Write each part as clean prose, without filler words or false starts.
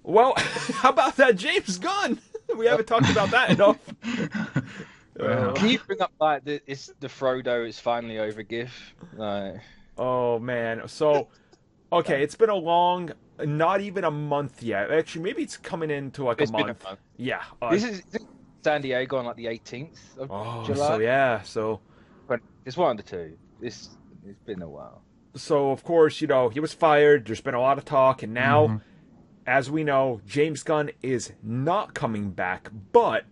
Well, how about that James Gunn? We haven't talked about that enough. Can you bring up like it's the Frodo it's finally over gif? Like, Oh man. So, okay, it's been a long, not even a month yet. Actually, maybe it's coming into like a it's been a month. month. Yeah. This is San Diego on like the 18th of Oh, so July. yeah. So, But it's one of the two. It's been a while. of course, he was fired. There's been a lot of talk, and now, Hmm. as we know, James Gunn is not coming back, but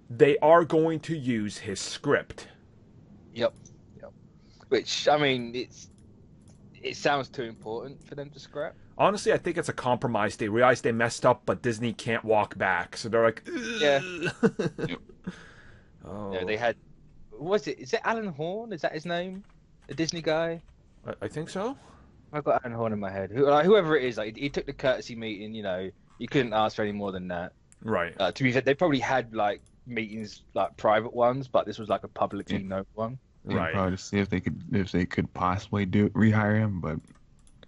they are going to use his script. Yep. Yep. Which I mean, it sounds too important for them to scrap. Honestly, I think it's a compromise. They realize they messed up, but Disney can't walk back, so they're like, Yeah. Yep. oh, Yeah, they had. What was it? Is it Alan Horn? Is that his name? The Disney guy? I think so. I've got Alan Horn in my head. Whoever it is, like he took the courtesy meeting. You couldn't ask for any more than that. Right. To be fair, they probably had like meetings, like private ones, but this was like a publicly known one. Yeah, Right. probably to see if they could possibly rehire him, but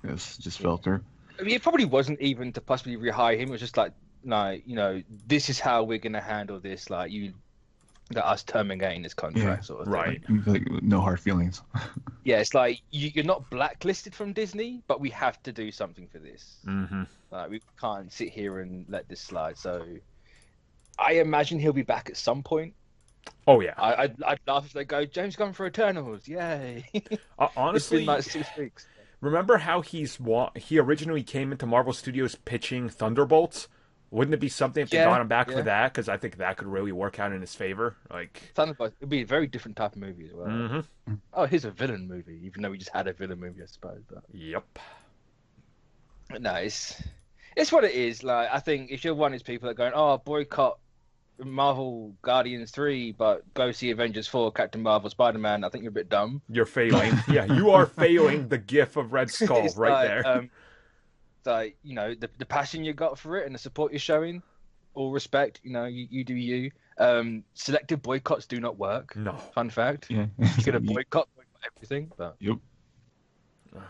it's just fell through. I mean, it probably wasn't even to possibly rehire him. It was just like, this is how we're gonna handle this. Like us terminating this contract, Yeah. sort of thing. Right. Like, no hard feelings. Yeah, it's like you're not blacklisted from Disney, but we have to do something for this. Mm-hmm. Like we can't sit here and let this slide. So I imagine he'll be back at some point. Oh yeah. I'd laugh if they go, James Gunn for Eternals, yay! Honestly, It's been like 6 weeks. remember how he originally came into Marvel Studios pitching Thunderbolts? Wouldn't it be something if they Yeah, got him back yeah. for that? Because I think that could really work out in his favor. Like, Thunderbolts, it'd be a very different type of movie as well. mm-hmm. Oh, here's a villain movie, even though we just had a villain movie, I suppose. Yep. But no, it's what it is. Like I think if you're one of these people that are going, oh, boycott Marvel Guardians 3, but go see Avengers 4, Captain Marvel, Spider-Man, I think you're a bit dumb. You're failing. Yeah, you are failing the gif of Red Skull It's right like, there. like the passion you got for it and the support you're showing, all respect. You do you. Selective boycotts do not work. No. Fun fact. Yeah. You're gonna boycott everything, but Yep.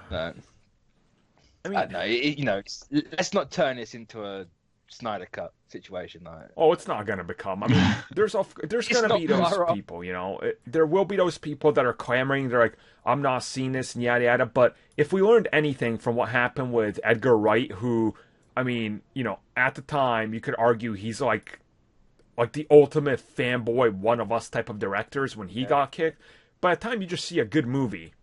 no. I I mean, don't know. Let's not turn this into a Snyder Cut situation. Like, oh, it's not gonna become. I mean, there's gonna not be those far off. people. There will be those people that are clamoring. They're like, I'm not seeing this and yada yada. But if we learned anything from what happened with Edgar Wright, who, I mean, at the time you could argue he's like the ultimate fanboy, one of us type of directors when he got kicked. By the time you just see a good movie,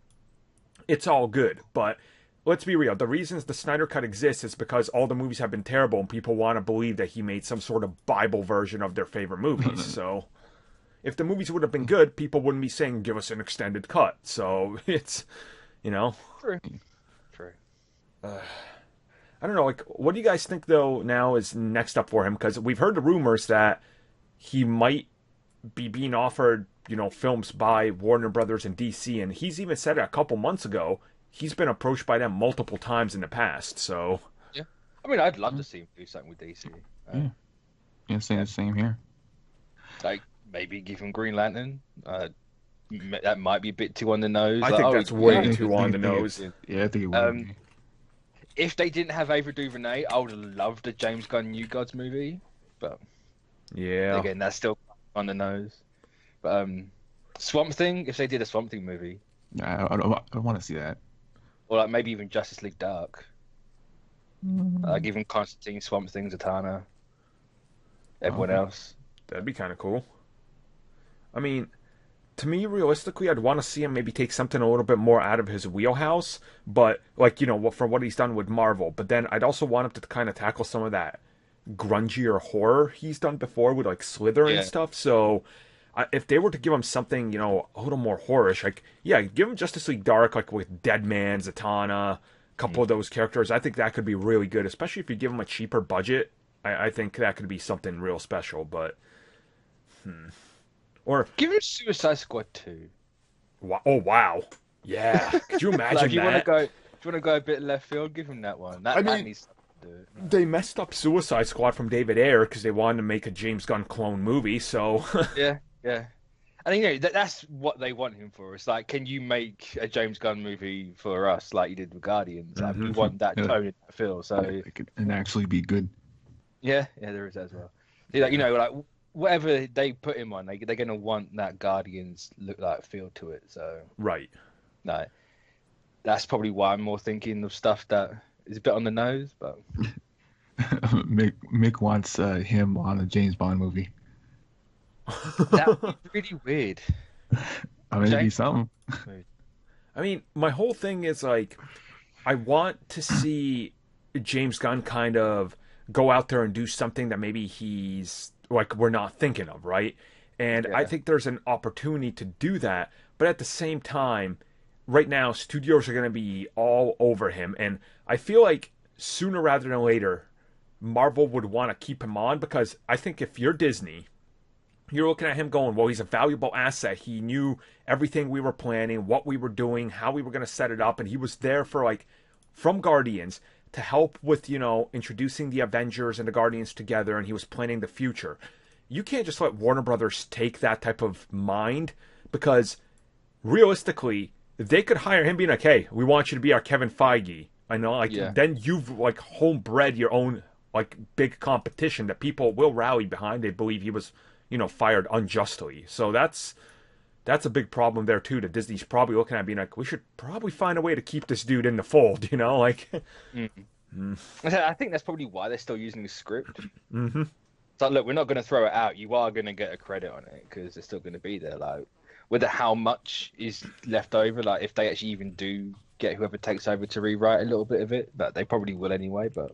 it's all good. But let's be real. The reasons the Snyder Cut exists is because all the movies have been terrible and people want to believe that he made some sort of Bible version of their favorite movies. So if the movies would have been good, people wouldn't be saying, give us an extended cut. So it's, true. True. I don't know. Like, what do you guys think, though, now is next up for him? Because we've heard the rumors that he might be being offered, films by Warner Brothers and DC. And he's even said it a couple months ago. He's been approached by them multiple times in the past, so... Yeah. I mean, I'd love to see him do something with DC. Yeah, saying the same here. Like, maybe give him Green Lantern. That might be a bit too on the nose. I Like, think oh, that's yeah. way too on the nose. Yeah, I think it would. be. If they didn't have Ava DuVernay, I would have loved a James Gunn New Gods movie. But Yeah. again, that's still on the nose. But Swamp Thing, if they did a Swamp Thing movie, I want to see that. or like maybe even Justice League Dark, give him Constantine, Swamp Thing, Zatanna, everyone else. That'd be kind of cool. I mean, to me, realistically, I'd want to see him maybe take something a little bit more out of his wheelhouse, but, like, from what he's done with Marvel. But then I'd also want him to kind of tackle some of that grungier horror he's done before with, like, Slither and stuff. So if they were to give him something, a little more horrorish, like, yeah, give him Justice League Dark, like, with Deadman, Zatanna, a couple of those characters. I think that could be really good, especially if you give him a cheaper budget. I think that could be something real special, but... Or... Give him Suicide Squad 2. Oh, wow. Yeah. Could you imagine Like, if you that? want to go a bit left field, give him that one. That needs to do it. They messed up Suicide Squad from David Ayer because they wanted to make a James Gunn clone movie, so... Yeah. And that's what they want him for. It's like, can you make a James Gunn movie for us like you did with Guardians? Like, we want that tone and that feel. So and actually be good. Yeah, there is that as well. Like whatever they put him on, they're gonna want that Guardians look like feel to it. So right. No, that's probably why I'm more thinking of stuff that is a bit on the nose. But Mick wants him on a James Bond movie. That would be really weird. I mean, it'd be something. I mean, my whole thing is like, I want to see James Gunn kind of go out there and do something that maybe he's like we're not thinking of, right? And I think there's an opportunity to do that, but at the same time, right now studios are going to be all over him, and I feel like sooner rather than later, Marvel would want to keep him on, because I think if you're Disney, you're looking at him going, well, he's a valuable asset. He knew everything we were planning, what we were doing, how we were going to set it up, and he was there for like from Guardians to help with, introducing the Avengers and the Guardians together, and he was planning the future. You can't just let Warner Brothers take that type of mind, because realistically, they could hire him being like, hey, we want you to be our Kevin Feige. I know, then you've like homebred your own like big competition that people will rally behind. They believe he was, fired unjustly. So that's a big problem there too, that Disney's probably looking at being like, we should probably find a way to keep this dude in the fold, like. I think that's probably why they're still using the script. Mm-hmm. So look, we're not going to throw it out. You are going to get a credit on it because it's still going to be there. Like, whether how much is left over, like if they actually even do get whoever takes over to rewrite a little bit of it, but they probably will anyway. But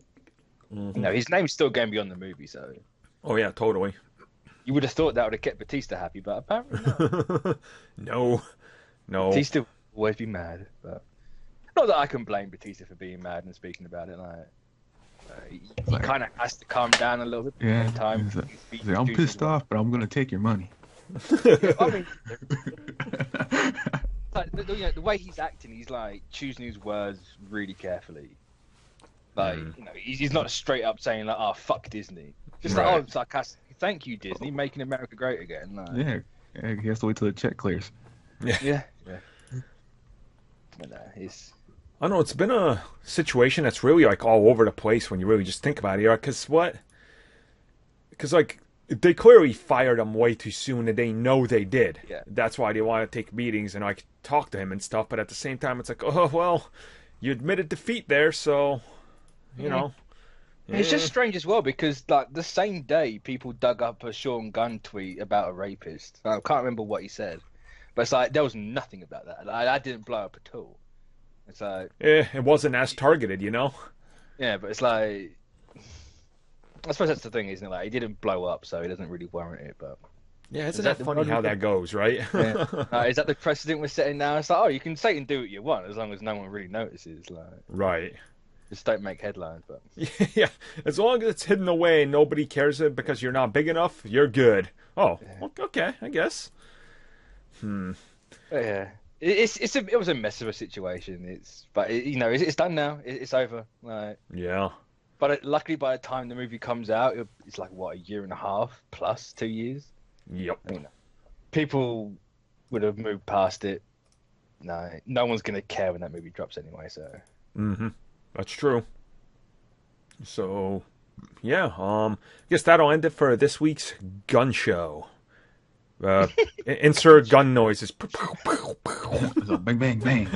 his name's still going to be on the movie, so. Oh yeah, totally. You would have thought that would have kept Batista happy, but apparently no. No. Batista will always be mad, but not that I can blame Batista for being mad and speaking about it. He kind of has to calm down a little bit. Yeah. Time. I'm pissed off, but I'm gonna take your money. I mean, like, the way he's acting, he's like choosing his words really carefully. Like, he's not straight up saying like, "Oh, fuck Disney." Just like, "Oh, sarcastic. Thank you, Disney, making America great again." Like, yeah, he has to wait till the check clears. Yeah. But I don't know, it's been a situation that's really like all over the place when you really just think about it. Because like they clearly fired him way too soon, and they know they did. Yeah. That's why they want to take meetings and like talk to him and stuff. But at the same time, it's like, oh well, you admitted defeat there, so you know. Yeah. It's just strange as well because like the same day people dug up a Sean Gunn tweet about a rapist. I can't remember what he said, but it's like there was nothing about that. Like, that didn't blow up at all. It's like it wasn't as targeted, Yeah, but it's like I suppose that's the thing, isn't it? Like, he didn't blow up, so he doesn't really warrant it. But yeah, isn't that funny how that goes, right? Yeah. Is that the precedent we're setting now? It's like, oh, you can say and do what you want as long as no one really notices. Like, right. Just don't make headlines, but yeah, as long as it's hidden away and nobody cares it because you're not big enough, you're good. Oh, okay, I guess. Yeah, it was a mess of a situation. It's done now. It's over. Like, yeah. But luckily, by the time the movie comes out, it's like what, a year and a half plus 2 years. Yep. People would have moved past it. No one's gonna care when that movie drops anyway. So. That's true. So, yeah, I guess that'll end it for this week's gun show. Insert gun noises. Bang, bang, bang.